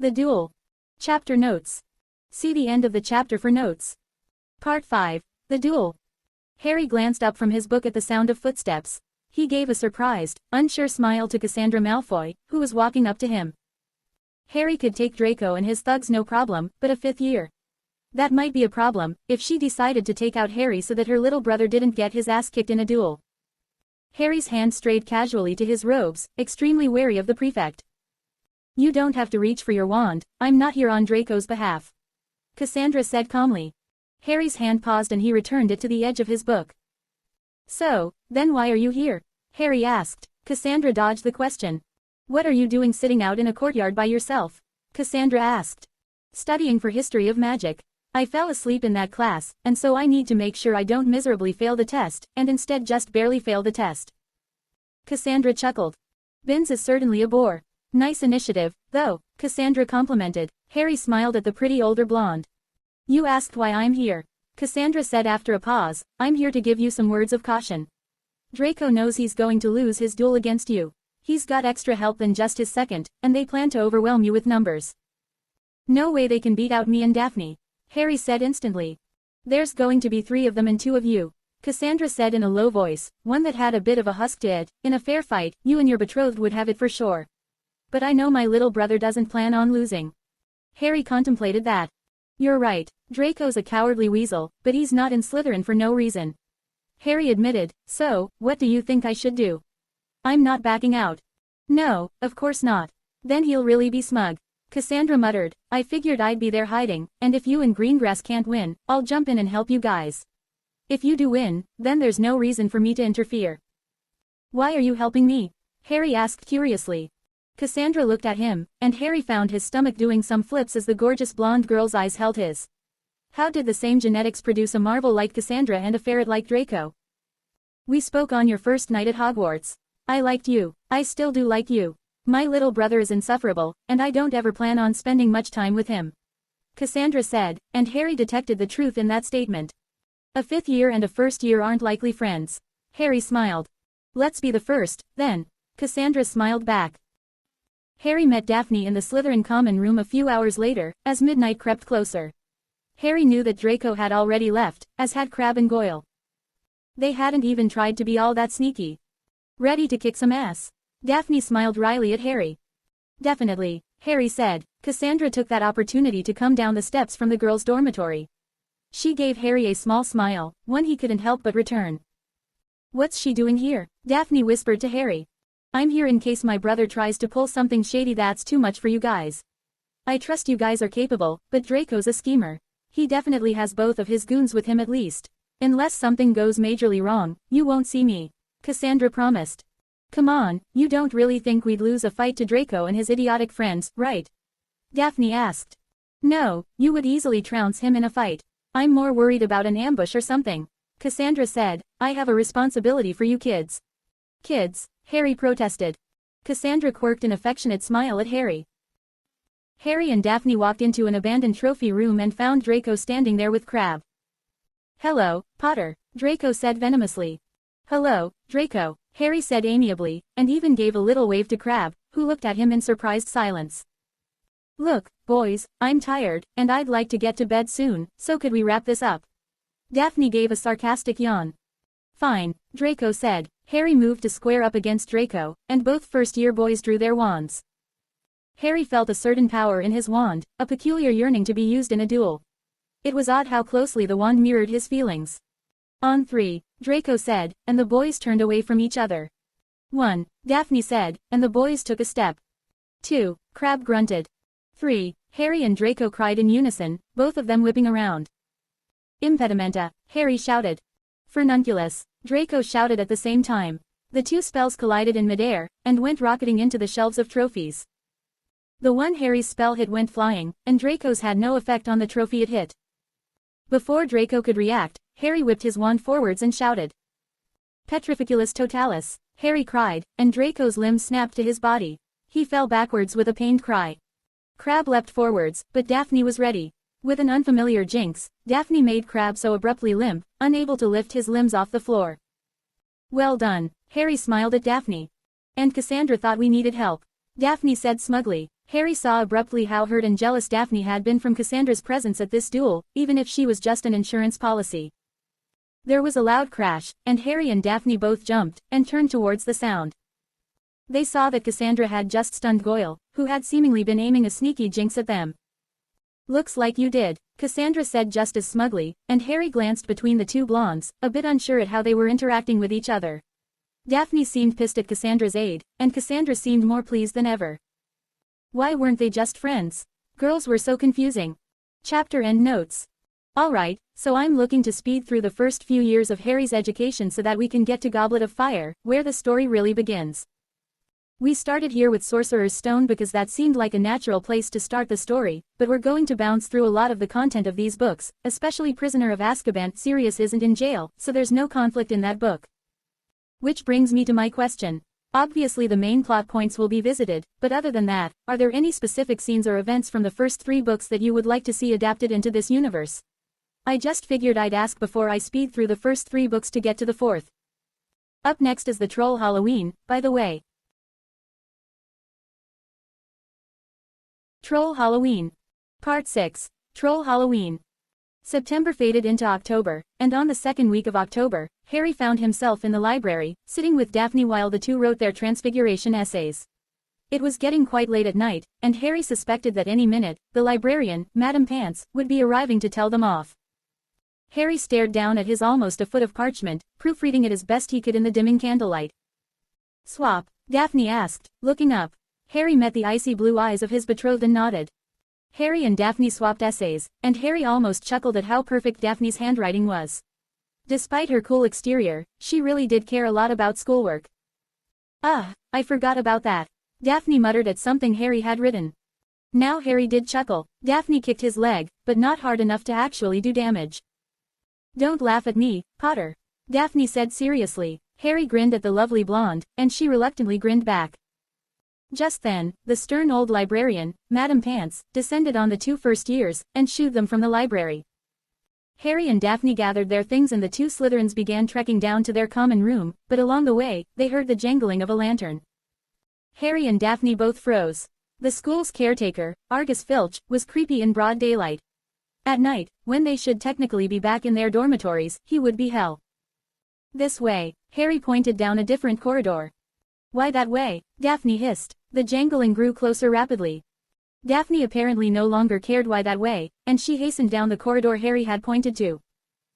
The Duel. Chapter Notes. See the end of the chapter for notes. Part 5. The Duel. Harry glanced up from his book at the sound of footsteps. He gave a surprised, unsure smile to Cassandra Malfoy, who was walking up to him. Harry could take Draco and his thugs no problem, but a 5th year. That might be a problem, if she decided to take out Harry so that her little brother didn't get his ass kicked in a duel. Harry's hand strayed casually to his robes, extremely wary of the prefect. You don't have to reach for your wand, I'm not here on Draco's behalf. Cassandra said calmly. Harry's hand paused and he returned it to the edge of his book. So, then why are you here? Harry asked. Cassandra dodged the question. What are you doing sitting out in a courtyard by yourself? Cassandra asked. Studying for history of magic. I fell asleep in that class, and so I need to make sure I don't miserably fail the test, and instead just barely fail the test. Cassandra chuckled. Binns is certainly a bore. Nice initiative, though, Cassandra complimented. Harry smiled at the pretty older blonde. You asked why I'm here. Cassandra said after a pause, I'm here to give you some words of caution. Draco knows he's going to lose his duel against you. He's got extra help than just his second, and they plan to overwhelm you with numbers. No way they can beat out me and Daphne. Harry said instantly. There's going to be 3 of them and 2 of you. Cassandra said in a low voice, one that had a bit of a husk to it. In a fair fight, you and your betrothed would have it for sure. But I know my little brother doesn't plan on losing. Harry contemplated that. You're right, Draco's a cowardly weasel, but he's not in Slytherin for no reason. Harry admitted, so, what do you think I should do? I'm not backing out. No, of course not. Then he'll really be smug. Cassandra muttered, I figured I'd be there hiding, and if you and Greengrass can't win, I'll jump in and help you guys. If you do win, then there's no reason for me to interfere. Why are you helping me? Harry asked curiously. Cassandra looked at him, and Harry found his stomach doing some flips as the gorgeous blonde girl's eyes held his. How did the same genetics produce a marvel like Cassandra and a ferret like Draco? We spoke on your first night at Hogwarts. I liked you. I still do like you. My little brother is insufferable, and I don't ever plan on spending much time with him. Cassandra said, and Harry detected the truth in that statement. A 5th year and a 1st year aren't likely friends. Harry smiled. Let's be the first, then. Cassandra smiled back. Harry met Daphne in the Slytherin common room a few hours later, as midnight crept closer. Harry knew that Draco had already left, as had Crabbe and Goyle. They hadn't even tried to be all that sneaky. Ready to kick some ass? Daphne smiled wryly at Harry. Definitely, Harry said. Cassandra took that opportunity to come down the steps from the girls' dormitory. She gave Harry a small smile, one he couldn't help but return. What's she doing here? Daphne whispered to Harry. I'm here in case my brother tries to pull something shady that's too much for you guys. I trust you guys are capable, but Draco's a schemer. He definitely has both of his goons with him at least. Unless something goes majorly wrong, you won't see me. Cassandra promised. Come on, you don't really think we'd lose a fight to Draco and his idiotic friends, right? Daphne asked. No, you would easily trounce him in a fight. I'm more worried about an ambush or something. Cassandra said, I have a responsibility for you kids. Kids? Harry protested. Cassandra quirked an affectionate smile at Harry. Harry and Daphne walked into an abandoned trophy room and found Draco standing there with Crabbe. Hello, Potter, Draco said venomously. Hello, Draco, Harry said amiably, and even gave a little wave to Crabbe, who looked at him in surprised silence. Look, boys, I'm tired, and I'd like to get to bed soon, so could we wrap this up? Daphne gave a sarcastic yawn. Fine, Draco said. Harry moved to square up against Draco, and both first-year boys drew their wands. Harry felt a certain power in his wand, a peculiar yearning to be used in a duel. It was odd how closely the wand mirrored his feelings. On 3, Draco said, and the boys turned away from each other. 1, Daphne said, and the boys took a step. 2, Crabbe grunted. 3, Harry and Draco cried in unison, both of them whipping around. Impedimenta, Harry shouted. Furnunculus, Draco shouted at the same time. The 2 spells collided in midair, and went rocketing into the shelves of trophies. The one Harry's spell hit went flying, and Draco's had no effect on the trophy it hit. Before Draco could react, Harry whipped his wand forwards and shouted. Petrificulus totalis, Harry cried, and Draco's limbs snapped to his body. He fell backwards with a pained cry. Crabbe leapt forwards, but Daphne was ready. With an unfamiliar jinx, Daphne made Crabbe so abruptly limp, unable to lift his limbs off the floor. Well done, Harry smiled at Daphne. And Cassandra thought we needed help. Daphne said smugly. Harry saw abruptly how hurt and jealous Daphne had been from Cassandra's presence at this duel, even if she was just an insurance policy. There was a loud crash, and Harry and Daphne both jumped, and turned towards the sound. They saw that Cassandra had just stunned Goyle, who had seemingly been aiming a sneaky jinx at them. "Looks like you did," Cassandra said just as smugly, and Harry glanced between the two blondes, a bit unsure at how they were interacting with each other. Daphne seemed pissed at Cassandra's aid, and Cassandra seemed more pleased than ever. Why weren't they just friends? Girls were so confusing. Chapter end notes. Alright, so I'm looking to speed through the first few years of Harry's education so that we can get to Goblet of Fire, where the story really begins. We started here with Sorcerer's Stone because that seemed like a natural place to start the story, but we're going to bounce through a lot of the content of these books, especially Prisoner of Azkaban. Sirius isn't in jail, so there's no conflict in that book. Which brings me to my question. Obviously the main plot points will be visited, but other than that, are there any specific scenes or events from the first 3 books that you would like to see adapted into this universe? I just figured I'd ask before I speed through the first 3 books to get to the 4th. Up next is the Troll Halloween, by the way. Troll Halloween. Part 6. Troll Halloween. September faded into October, and on the second week of October, Harry found himself in the library, sitting with Daphne while the two wrote their transfiguration essays. It was getting quite late at night, and Harry suspected that any minute, the librarian, Madame Pants, would be arriving to tell them off. Harry stared down at his almost a foot of parchment, proofreading it as best he could in the dimming candlelight. "Swap?" Daphne asked, looking up. Harry met the icy blue eyes of his betrothed and nodded. Harry and Daphne swapped essays, and Harry almost chuckled at how perfect Daphne's handwriting was. Despite her cool exterior, she really did care a lot about schoolwork. I forgot about that." Daphne muttered at something Harry had written. Now Harry did chuckle. Daphne kicked his leg, but not hard enough to actually do damage. "Don't laugh at me, Potter," Daphne said seriously. Harry grinned at the lovely blonde, and she reluctantly grinned back. Just then, the stern old librarian, Madame Pants, descended on the 2 first years, and shooed them from the library. Harry and Daphne gathered their things and the 2 Slytherins began trekking down to their common room, but along the way, they heard the jangling of a lantern. Harry and Daphne both froze. The school's caretaker, Argus Filch, was creepy in broad daylight. At night, when they should technically be back in their dormitories, he would be hell. "This way," Harry pointed down a different corridor. "Why that way?" Daphne hissed. The jangling grew closer rapidly. Daphne apparently no longer cared why that way, and she hastened down the corridor Harry had pointed to.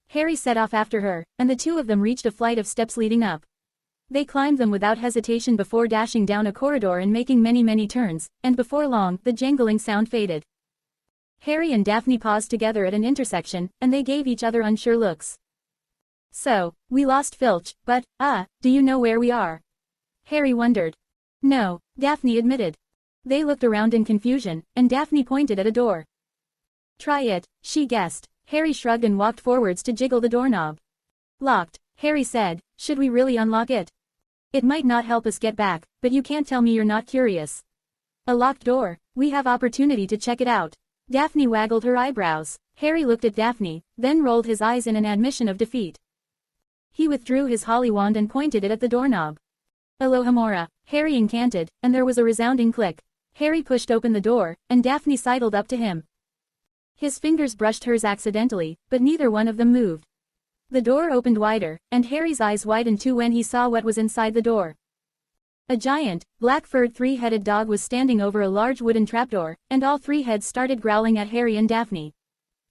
Harry set off after her, and the 2 of them reached a flight of steps leading up. They climbed them without hesitation before dashing down a corridor and making many turns, and before long, the jangling sound faded. Harry and Daphne paused together at an intersection, and they gave each other unsure looks. "So, we lost Filch, but, do you know where we are?" Harry wondered. "No," Daphne admitted. They looked around in confusion, and Daphne pointed at a door. "Try it," she guessed. Harry shrugged and walked forwards to jiggle the doorknob. "Locked," Harry said. "Should we really unlock it? It might not help us get back, but you can't tell me you're not curious." "A locked door? We have opportunity to check it out." Daphne waggled her eyebrows. Harry looked at Daphne, then rolled his eyes in an admission of defeat. He withdrew his holly wand and pointed it at the doorknob. "Alohomora," Harry incanted, and there was a resounding click. Harry pushed open the door, and Daphne sidled up to him. His fingers brushed hers accidentally, but neither one of them moved. The door opened wider, and Harry's eyes widened too when he saw what was inside the door. A giant, black-furred 3-headed dog was standing over a large wooden trapdoor, and all 3 heads started growling at Harry and Daphne.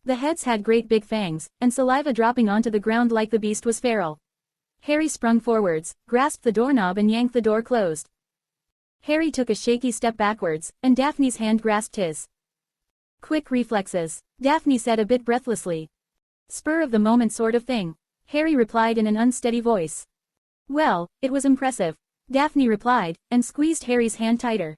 The heads had great big fangs, and saliva dropping onto the ground like the beast was feral. Harry sprung forwards, grasped the doorknob and yanked the door closed. Harry took a shaky step backwards, and Daphne's hand grasped his. "Quick reflexes," Daphne said a bit breathlessly. "Spur of the moment sort of thing," Harry replied in an unsteady voice. "Well, it was impressive," Daphne replied, and squeezed Harry's hand tighter.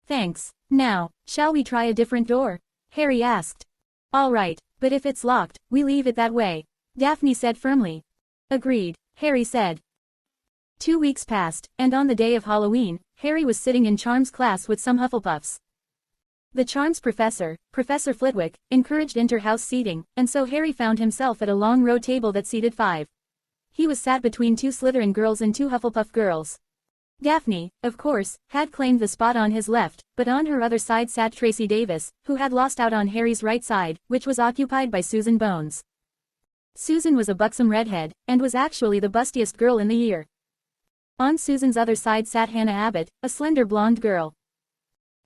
"Thanks. Now, shall we try a different door?" Harry asked. "All right, but if it's locked, we leave it that way," Daphne said firmly. "Agreed," Harry said. 2 weeks passed, and on the day of Halloween, Harry was sitting in Charms class with some Hufflepuffs. The Charms professor, Professor Flitwick, encouraged inter-house seating, and so Harry found himself at a long row table that seated 5. He was sat between 2 Slytherin girls and 2 Hufflepuff girls. Daphne, of course, had claimed the spot on his left, but on her other side sat Tracy Davis, who had lost out on Harry's right side, which was occupied by Susan Bones. Susan was a buxom redhead, and was actually the bustiest girl in the year. On Susan's other side sat Hannah Abbott, a slender blonde girl.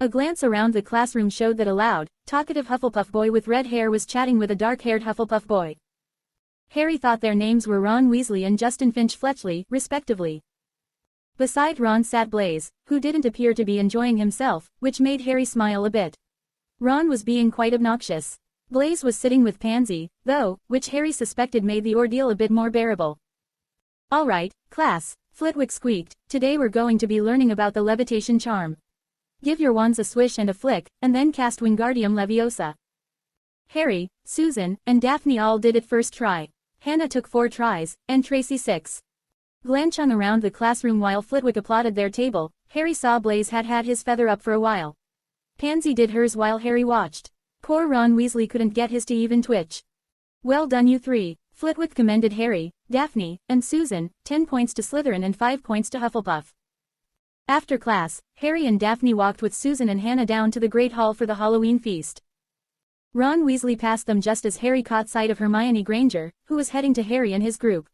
A glance around the classroom showed that a loud, talkative Hufflepuff boy with red hair was chatting with a dark-haired Hufflepuff boy. Harry thought their names were Ron Weasley and Justin Finch-Fletchley, respectively. Beside Ron sat Blaise, who didn't appear to be enjoying himself, which made Harry smile a bit. Ron was being quite obnoxious. Blaise was sitting with Pansy, though, which Harry suspected made the ordeal a bit more bearable. "All right, class," Flitwick squeaked, "today we're going to be learning about the levitation charm. Give your wands a swish and a flick, and then cast Wingardium Leviosa." Harry, Susan, and Daphne all did it first try. Hannah took 4 tries, and Tracy 6. Glanch hung around the classroom while Flitwick applauded their table. Harry saw Blaise had had his feather up for a while. Pansy did hers while Harry watched. Poor Ron Weasley couldn't get his to even twitch. "Well done you 3, Flitwick commended Harry, Daphne, and Susan, 10 points to Slytherin and 5 points to Hufflepuff. After class, Harry and Daphne walked with Susan and Hannah down to the Great Hall for the Halloween feast. Ron Weasley passed them just as Harry caught sight of Hermione Granger, who was heading to Harry and his group.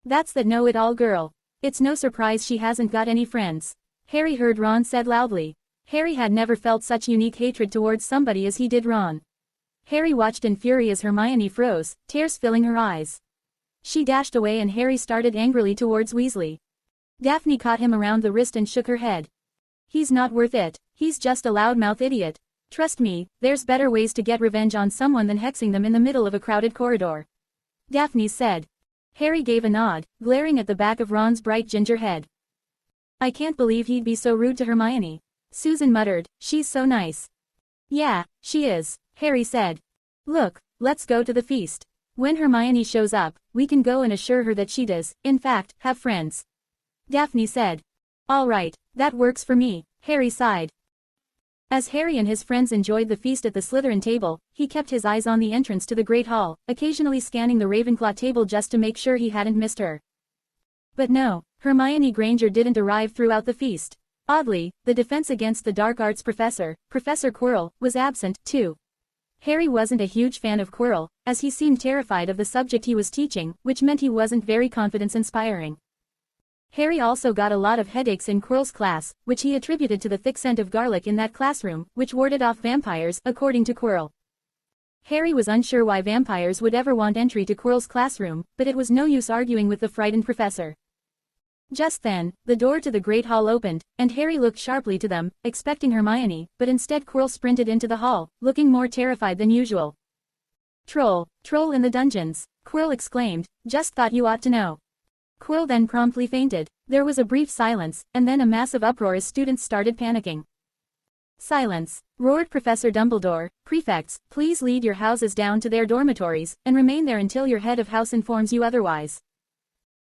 "That's that know-it-all girl. It's no surprise she hasn't got any friends," Harry heard Ron said loudly. Harry had never felt such unique hatred towards somebody as he did Ron. Harry watched in fury as Hermione froze, tears filling her eyes. She dashed away and Harry started angrily towards Weasley. Daphne caught him around the wrist and shook her head. "He's not worth it, he's just a loudmouth idiot. Trust me, there's better ways to get revenge on someone than hexing them in the middle of a crowded corridor," Daphne said. Harry gave a nod, glaring at the back of Ron's bright ginger head. "I can't believe he'd be so rude to Hermione," Susan muttered, "she's so nice." "Yeah, she is," Harry said. "Look, let's go to the feast. When Hermione shows up, we can go and assure her that she does, in fact, have friends," Daphne said. "All right, that works for me," Harry sighed. As Harry and his friends enjoyed the feast at the Slytherin table, he kept his eyes on the entrance to the Great Hall, occasionally scanning the Ravenclaw table just to make sure he hadn't missed her. But no, Hermione Granger didn't arrive throughout the feast. Oddly, the Defense Against the Dark Arts professor, Professor Quirrell, was absent, too. Harry wasn't a huge fan of Quirrell, as he seemed terrified of the subject he was teaching, which meant he wasn't very confidence-inspiring. Harry also got a lot of headaches in Quirrell's class, which he attributed to the thick scent of garlic in that classroom, which warded off vampires, according to Quirrell. Harry was unsure why vampires would ever want entry to Quirrell's classroom, but it was no use arguing with the frightened professor. Just then, the door to the Great Hall opened, and Harry looked sharply to them, expecting Hermione, but instead Quirrell sprinted into the hall, looking more terrified than usual. Troll in the dungeons," Quirrell exclaimed, "just thought you ought to know." Quirrell then promptly fainted. There was a brief silence, and then a massive uproar as students started panicking. "Silence," roared Professor Dumbledore. "Prefects, please lead your houses down to their dormitories, and remain there until your head of house informs you otherwise."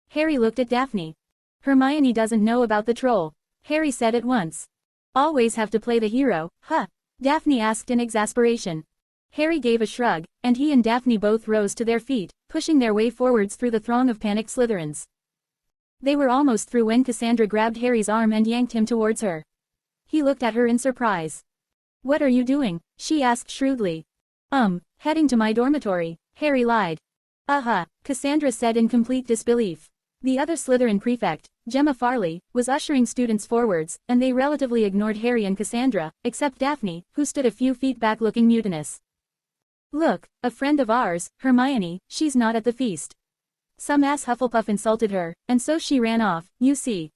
Harry looked at Daphne. "Hermione doesn't know about the troll," Harry said at once. "Always have to play the hero, huh?" Daphne asked in exasperation. Harry gave a shrug, and he and Daphne both rose to their feet, pushing their way forwards through the throng of panicked Slytherins. They were almost through when Cassandra grabbed Harry's arm and yanked him towards her. He looked at her in surprise. "What are you doing?" she asked shrewdly. Heading to my dormitory," Harry lied. Cassandra said in complete disbelief. The other Slytherin prefect, Gemma Farley, was ushering students forwards, and they relatively ignored Harry and Cassandra, except Daphne, who stood a few feet back looking mutinous. "Look, a friend of ours, Hermione, she's not at the feast. Some ass Hufflepuff insulted her, and so she ran off, you see."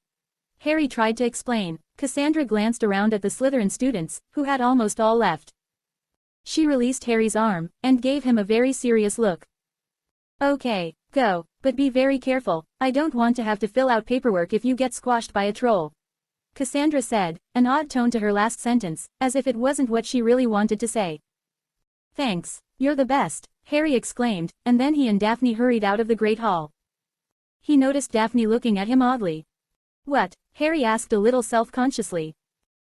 Harry tried to explain. Cassandra glanced around at the Slytherin students, who had almost all left. She released Harry's arm, and gave him a very serious look. "Okay, go, but be very careful, I don't want to have to fill out paperwork if you get squashed by a troll," Cassandra said, an odd tone to her last sentence, as if it wasn't what she really wanted to say. "Thanks, you're the best," Harry exclaimed, and then he and Daphne hurried out of the Great Hall. He noticed Daphne looking at him oddly. "What?" Harry asked a little self-consciously.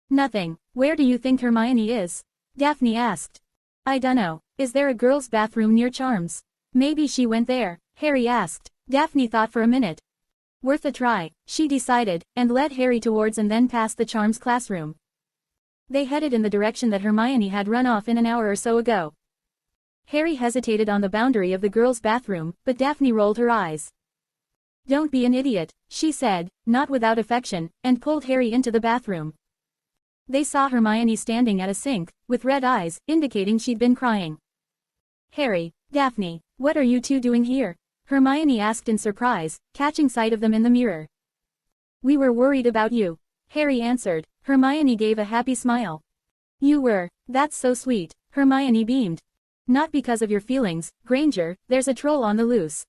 "Nothing. Where do you think Hermione is?" Daphne asked. "I dunno. Is there a girl's bathroom near Charms?" "Maybe she went there," Harry asked. Daphne thought for a minute. Worth a try, she decided, and led Harry towards and then past the charms classroom. They headed in the direction that Hermione had run off in an hour or so ago. Harry hesitated on the boundary of the girls' bathroom, but Daphne rolled her eyes. "Don't be an idiot," she said, not without affection, and pulled Harry into the bathroom. They saw Hermione standing at a sink, with red eyes, indicating she'd been crying. "Harry, Daphne, what are you two doing here?" Hermione asked in surprise, catching sight of them in the mirror. "We were worried about you," Harry answered. Hermione gave a happy smile. "You were? That's so sweet," Hermione beamed. "Not because of your feelings, Granger, there's a troll on the loose,"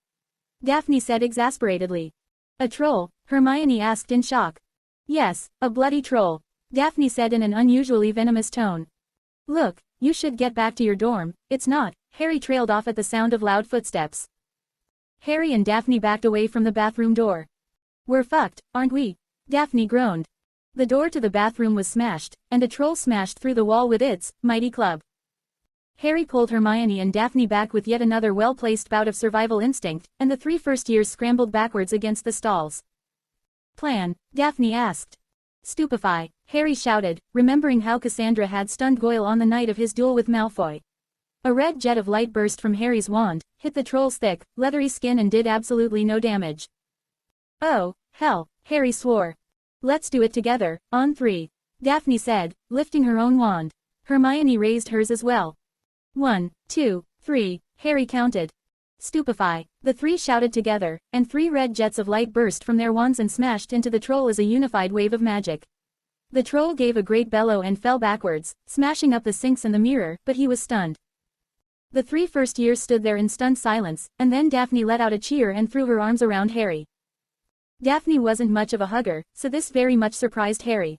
Daphne said exasperatedly. "A troll?" Hermione asked in shock. "Yes, a bloody troll," Daphne said in an unusually venomous tone. "Look, you should get back to your dorm." "It's not," Harry trailed off at the sound of loud footsteps. Harry and Daphne backed away from the bathroom door. "We're fucked, aren't we?" Daphne groaned. The door to the bathroom was smashed, and a troll smashed through the wall with its mighty club. Harry pulled Hermione and Daphne back with yet another well-placed bout of survival instinct, and the 3 first years scrambled backwards against the stalls. "Plan?" Daphne asked. "Stupefy," Harry shouted, remembering how Cassandra had stunned Goyle on the night of his duel with Malfoy. A red jet of light burst from Harry's wand, hit the troll's thick, leathery skin and did absolutely no damage. "Oh, hell," Harry swore. "Let's do it together, on 3. Daphne said, lifting her own wand. Hermione raised hers as well. 1, 2, 3, Harry counted. "Stupefy," the 3 shouted together, and 3 red jets of light burst from their wands and smashed into the troll as a unified wave of magic. The troll gave a great bellow and fell backwards, smashing up the sinks and the mirror, but he was stunned. The 3 first years stood there in stunned silence, and then Daphne let out a cheer and threw her arms around Harry. Daphne wasn't much of a hugger, so this very much surprised Harry.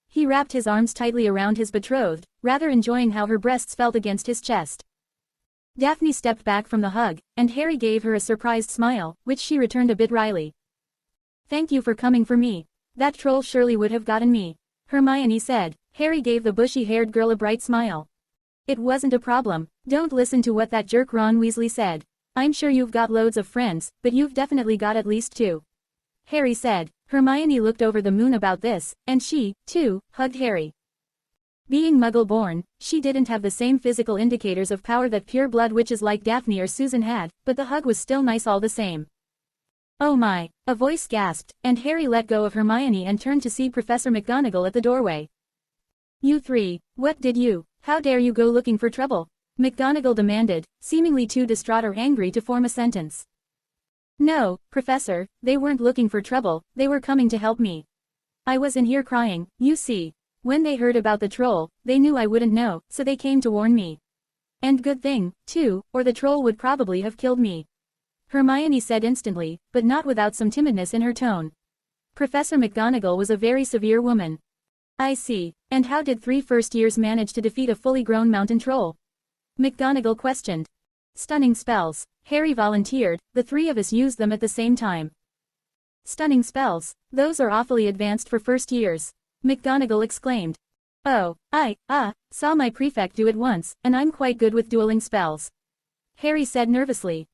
He wrapped his arms tightly around his betrothed, rather enjoying how her breasts felt against his chest. Daphne stepped back from the hug, and Harry gave her a surprised smile, which she returned a bit wryly. "Thank you for coming for me. That troll surely would have gotten me," Hermione said. Harry gave the bushy-haired girl a bright smile. "It wasn't a problem. Don't listen to what that jerk Ron Weasley said. I'm sure you've got loads of friends, but you've definitely got at least 2. Harry said. Hermione looked over the moon about this, and she, too, hugged Harry. Being Muggle-born, she didn't have the same physical indicators of power that pure-blood witches like Daphne or Susan had, but the hug was still nice all the same. "Oh my," a voice gasped, and Harry let go of Hermione and turned to see Professor McGonagall at the doorway. "You 3, what did you? How dare you go looking for trouble?" McGonagall demanded, seemingly too distraught or angry to form a sentence. "No, Professor, they weren't looking for trouble, they were coming to help me. I was in here crying, you see. When they heard about the troll, they knew I wouldn't know, so they came to warn me. And good thing, too, or the troll would probably have killed me," Hermione said instantly, but not without some timidness in her tone. Professor McGonagall was a very severe woman. "I see, and how did 3 first years manage to defeat a fully grown mountain troll?" McGonagall questioned. "Stunning spells," Harry volunteered, "the 3 of us used them at the same time." "Stunning spells? Those are awfully advanced for first years," McGonagall exclaimed. "Oh, I saw my prefect do it once, and I'm quite good with dueling spells," Harry said nervously.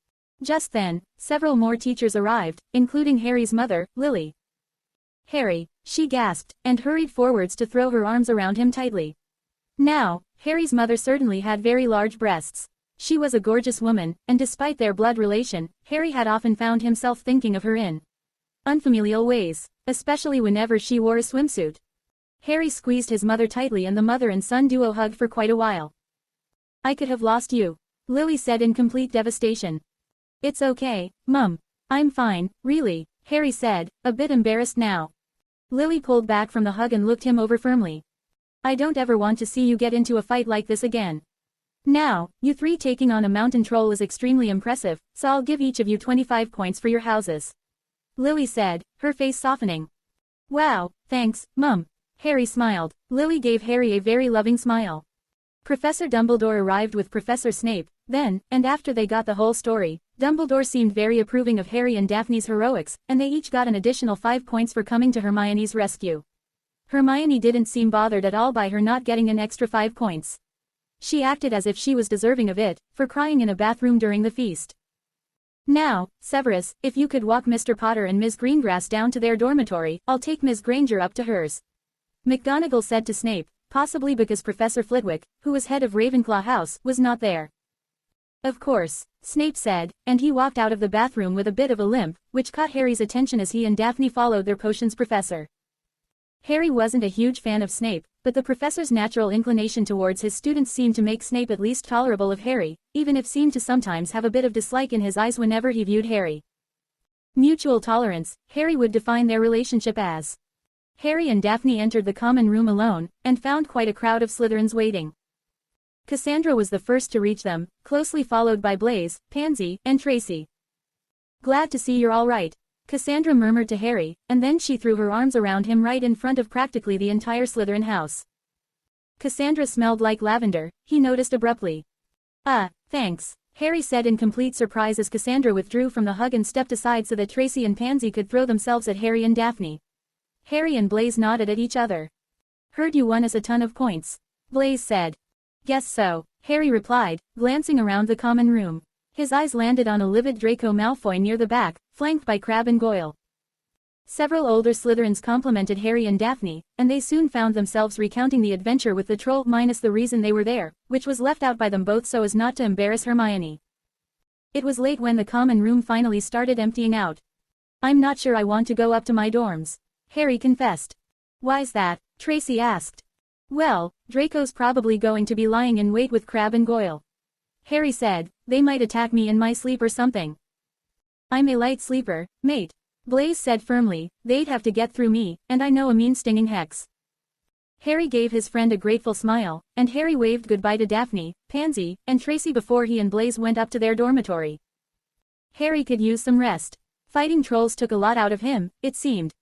Just then, several more teachers arrived, including Harry's mother, Lily. "Harry," she gasped, and hurried forwards to throw her arms around him tightly. Now, Harry's mother certainly had very large breasts. She was a gorgeous woman, and despite their blood relation, Harry had often found himself thinking of her in unfamiliar ways, especially whenever she wore a swimsuit. Harry squeezed his mother tightly and the mother and son duo hugged for quite a while. "I could have lost you," Lily said in complete devastation. "It's okay, Mum. I'm fine, really," Harry said, a bit embarrassed now. Lily pulled back from the hug and looked him over firmly. "I don't ever want to see you get into a fight like this again. Now, you 3 taking on a mountain troll is extremely impressive, so I'll give each of you 25 points for your houses," Lily said, her face softening. "Wow, thanks, Mum." Harry smiled. Lily gave Harry a very loving smile. Professor Dumbledore arrived with Professor Snape, then, and after they got the whole story, Dumbledore seemed very approving of Harry and Daphne's heroics, and they each got an additional 5 points for coming to Hermione's rescue. Hermione didn't seem bothered at all by her not getting an extra 5 points. She acted as if she was deserving of it, for crying in a bathroom during the feast. Now, Severus, if you could walk Mr. Potter and Ms. Greengrass down to their dormitory, I'll take Ms. Granger up to hers. McGonagall said to Snape, possibly because Professor Flitwick, who was head of Ravenclaw House, was not there. Of course, Snape said, and he walked out of the bathroom with a bit of a limp, which caught Harry's attention as he and Daphne followed their potions professor. Harry wasn't a huge fan of Snape, but the professor's natural inclination towards his students seemed to make Snape at least tolerable of Harry, even if seemed to sometimes have a bit of dislike in his eyes whenever he viewed Harry. Mutual tolerance, Harry would define their relationship as. Harry and Daphne entered the common room alone, and found quite a crowd of Slytherins waiting. Cassandra was the first to reach them, closely followed by Blaise, Pansy, and Tracy. Glad to see you're all right, Cassandra murmured to Harry, and then she threw her arms around him right in front of practically the entire Slytherin house. Cassandra smelled like lavender, he noticed abruptly. Thanks, Harry said in complete surprise as Cassandra withdrew from the hug and stepped aside so that Tracy and Pansy could throw themselves at Harry and Daphne. Harry and Blaise nodded at each other. Heard you won us a ton of points, Blaise said. Guess so, Harry replied, glancing around the common room. His eyes landed on a livid Draco Malfoy near the back, flanked by Crabbe and Goyle. Several older Slytherins complimented Harry and Daphne, and they soon found themselves recounting the adventure with the troll minus the reason they were there, which was left out by them both so as not to embarrass Hermione. It was late when the common room finally started emptying out. I'm not sure I want to go up to my dorms, Harry confessed. Why's that? Tracy asked. Well, Draco's probably going to be lying in wait with Crabbe and Goyle. Harry said, they might attack me in my sleep or something. I'm a light sleeper, mate, Blaise said firmly, they'd have to get through me, and I know a mean stinging hex. Harry gave his friend a grateful smile, and Harry waved goodbye to Daphne, Pansy, and Tracy before he and Blaise went up to their dormitory. Harry could use some rest. Fighting trolls took a lot out of him, it seemed.